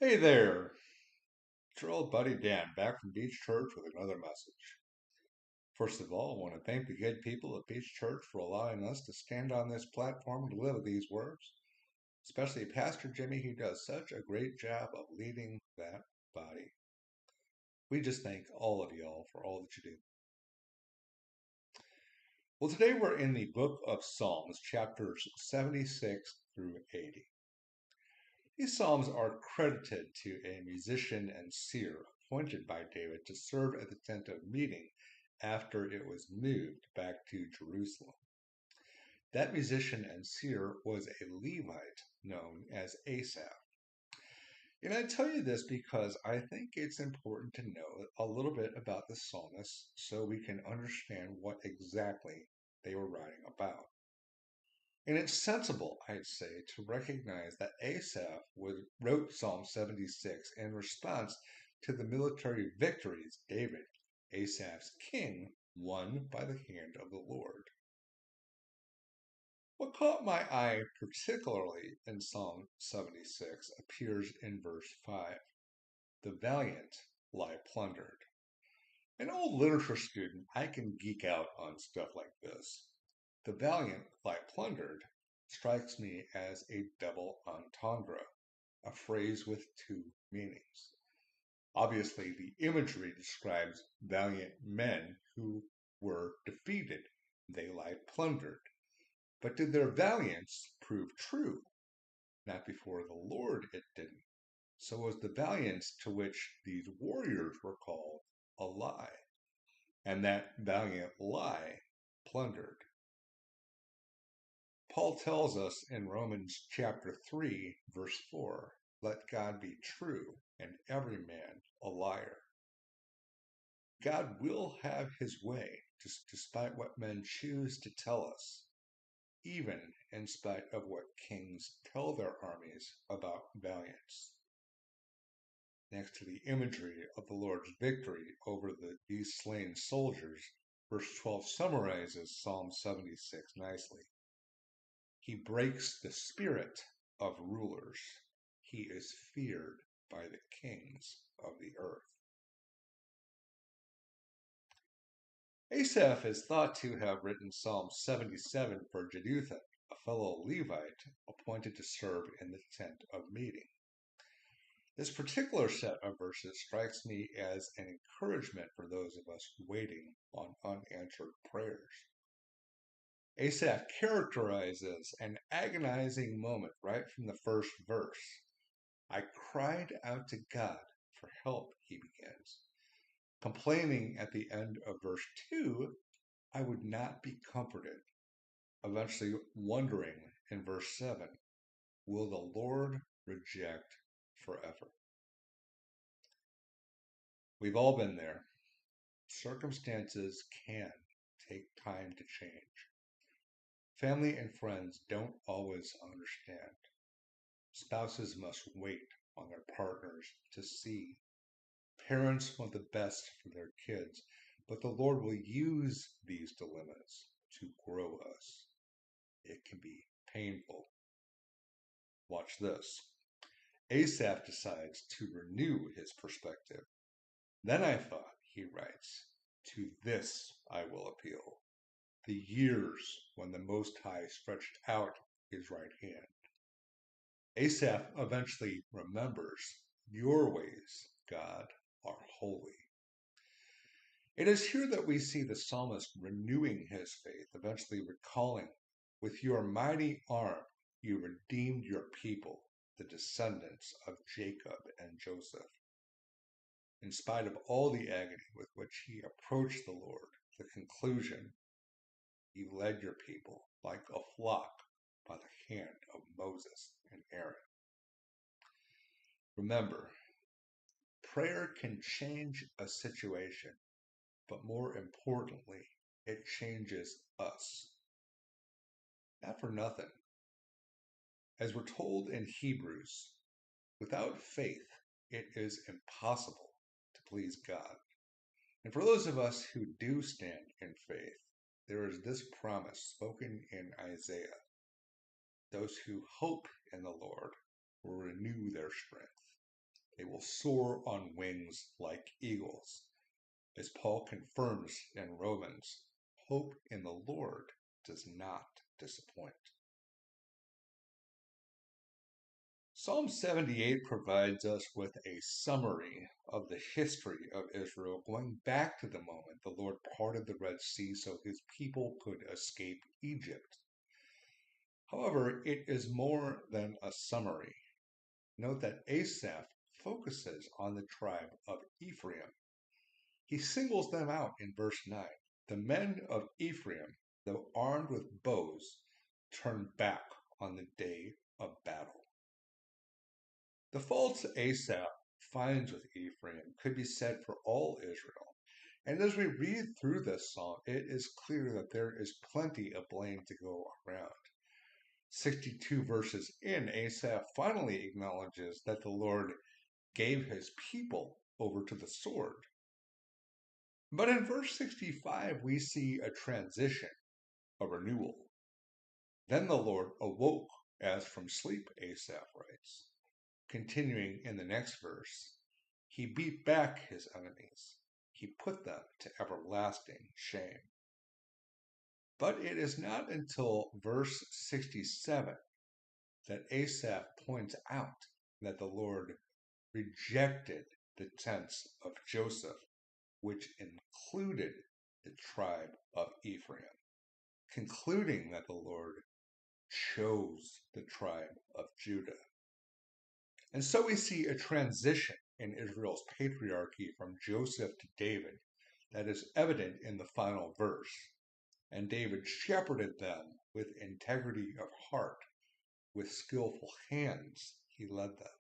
Hey there, it's your old buddy Dan back from Beach Church with another message. First of all, I want to thank the good people at Beach Church for allowing us to stand on this platform and deliver these words, especially Pastor Jimmy, who does such a great job of leading that body. We just thank all of y'all for all that you do. Well, today we're in the book of Psalms, chapters 76 through 80. These psalms are credited to a musician and seer appointed by David to serve at the tent of meeting after it was moved back to Jerusalem. That musician and seer was a Levite known as Asaph. And I tell you this because I think it's important to know a little bit about the psalmists so we can understand what exactly they were writing about. And it's sensible, I'd say, to recognize that Asaph wrote Psalm 76 in response to the military victories David, Asaph's king, won by the hand of the Lord. What caught my eye particularly in Psalm 76 appears in verse 5. The valiant lie plundered. An old literature student, I can geek out on stuff like this. The valiant lie plundered strikes me as a double entendre, a phrase with two meanings. Obviously, the imagery describes valiant men who were defeated. They lie plundered. But did their valiance prove true? Not before the Lord it didn't. So was the valiance to which these warriors were called a lie, and that valiant lie plundered. Paul tells us in Romans chapter 3, verse 4, let God be true and every man a liar. God will have his way, despite what men choose to tell us, even in spite of what kings tell their armies about valiance. Next to the imagery of the Lord's victory over these slain soldiers, verse 12 summarizes Psalm 76 nicely. He breaks the spirit of rulers. He is feared by the kings of the earth. Asaph is thought to have written Psalm 77 for Jeduthun, a fellow Levite appointed to serve in the tent of meeting. This particular set of verses strikes me as an encouragement for those of us waiting on unanswered prayers. Asaph characterizes an agonizing moment right from the first verse. I cried out to God for help, he begins. Complaining at the end of verse 2, I would not be comforted. Eventually wondering in verse 7, will the Lord reject forever? We've all been there. Circumstances can take time to change. Family and friends don't always understand. Spouses must wait on their partners to see. Parents want the best for their kids, but the Lord will use these dilemmas to grow us. It can be painful. Watch this. Asaph decides to renew his perspective. Then I thought, he writes, to this I will appeal. The years when the Most High stretched out his right hand. Asaph eventually remembers, your ways, God, are holy. It is here that we see the psalmist renewing his faith, eventually recalling, with your mighty arm you redeemed your people, the descendants of Jacob and Joseph. In spite of all the agony with which he approached the Lord, the conclusion, you led your people like a flock by the hand of Moses and Aaron. Remember, prayer can change a situation, but more importantly, it changes us. Not for nothing. As we're told in Hebrews, without faith, it is impossible to please God. And for those of us who do stand in faith, there is this promise spoken in Isaiah. Those who hope in the Lord will renew their strength. They will soar on wings like eagles. As Paul confirms in Romans, hope in the Lord does not disappoint. Psalm 78 provides us with a summary of the history of Israel, going back to the moment the Lord parted the Red Sea so his people could escape Egypt. However, it is more than a summary. Note that Asaph focuses on the tribe of Ephraim. He singles them out in verse 9. The men of Ephraim, though armed with bows, turned back on the day of battle. The faults Asaph finds with Ephraim could be said for all Israel. And as we read through this psalm, it is clear that there is plenty of blame to go around. 62 verses in, Asaph finally acknowledges that the Lord gave his people over to the sword. But in verse 65, we see a transition, a renewal. Then the Lord awoke as from sleep, Asaph writes. Continuing in the next verse, he beat back his enemies. He put them to everlasting shame. But it is not until verse 67 that Asaph points out that the Lord rejected the tents of Joseph, which included the tribe of Ephraim, concluding that the Lord chose the tribe of Judah. And so we see a transition in Israel's patriarchy from Joseph to David that is evident in the final verse. And David shepherded them with integrity of heart, with skillful hands he led them.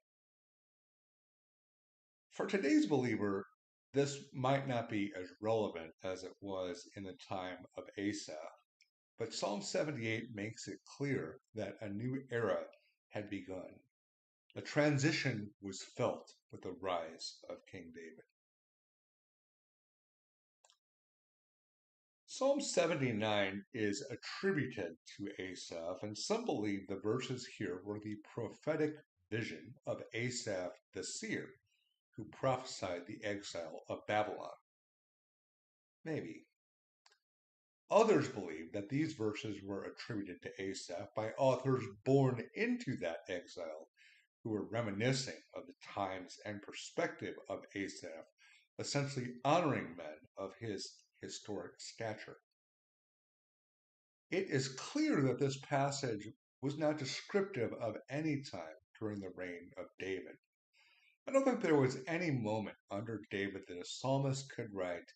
For today's believer, this might not be as relevant as it was in the time of Asaph, but Psalm 78 makes it clear that a new era had begun. A transition was felt with the rise of King David. Psalm 79 is attributed to Asaph, and some believe the verses here were the prophetic vision of Asaph the seer, who prophesied the exile of Babylon. Maybe. Others believe that these verses were attributed to Asaph by authors born into that exile, who were reminiscing of the times and perspective of Asaph, essentially honoring men of his historic stature. It is clear that this passage was not descriptive of any time during the reign of David. I don't think there was any moment under David that a psalmist could write,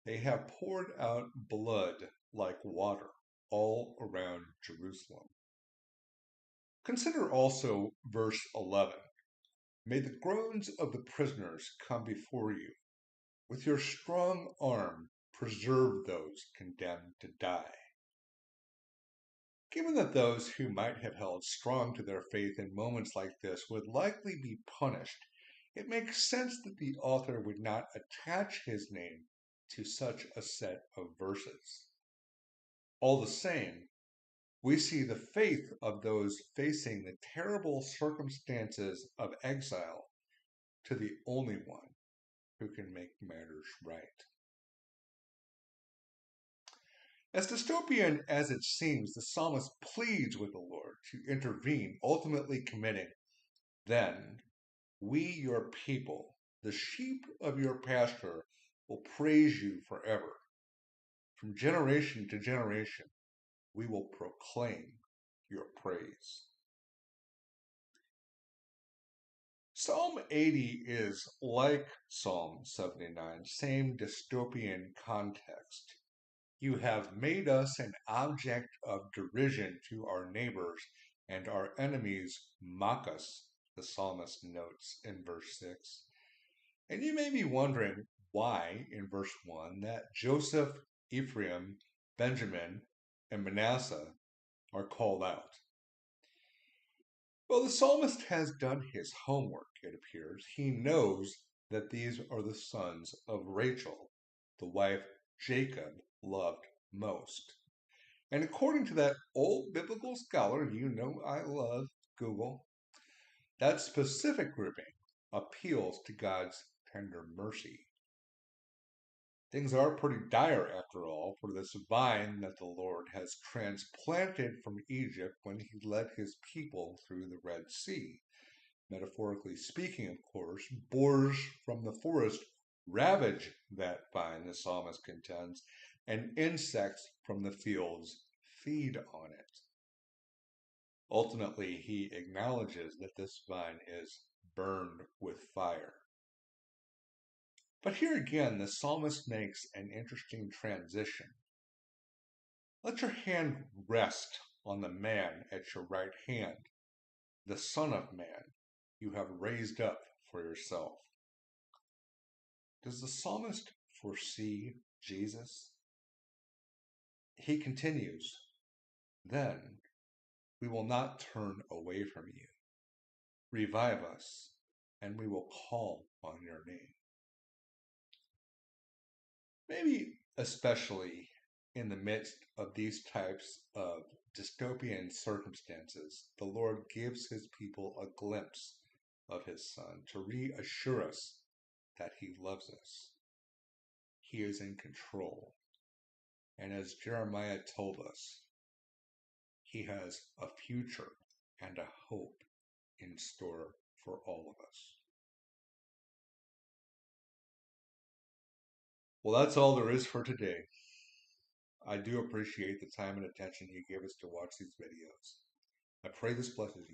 "They have poured out blood like water all around Jerusalem." Consider also verse 11. May the groans of the prisoners come before you. With your strong arm, preserve those condemned to die. Given that those who might have held strong to their faith in moments like this would likely be punished, it makes sense that the author would not attach his name to such a set of verses. All the same, we see the faith of those facing the terrible circumstances of exile to the only one who can make matters right. As dystopian as it seems, the psalmist pleads with the Lord to intervene, ultimately committing, "Then we, your people, the sheep of your pasture, will praise you forever. From generation to generation, we will proclaim your praise." Psalm 80 is like Psalm 79, same dystopian context. You have made us an object of derision to our neighbors, and our enemies mock us, the psalmist notes in verse 6. And you may be wondering why, in verse 1, that Joseph, Ephraim, Benjamin, and Manasseh are called out. Well, the psalmist has done his homework, it appears. He knows that these are the sons of Rachel, the wife Jacob loved most. And according to that old biblical scholar, you know I love Google, that specific grouping appeals to God's tender mercy. Things are pretty dire, after all, for this vine that the Lord has transplanted from Egypt when he led his people through the Red Sea. Metaphorically speaking, of course, boars from the forest ravage that vine, the psalmist contends, and insects from the fields feed on it. Ultimately, he acknowledges that this vine is burned with fire. But here again, the psalmist makes an interesting transition. Let your hand rest on the man at your right hand, the Son of Man you have raised up for yourself. Does the psalmist foresee Jesus? He continues, then we will not turn away from you. Revive us, and we will call on your name. Maybe especially in the midst of these types of dystopian circumstances, the Lord gives his people a glimpse of his Son to reassure us that he loves us. He is in control. And as Jeremiah told us, he has a future and a hope in store for all of us. Well, that's all there is for today. I do appreciate the time and attention you give us to watch these videos. I pray this blesses you.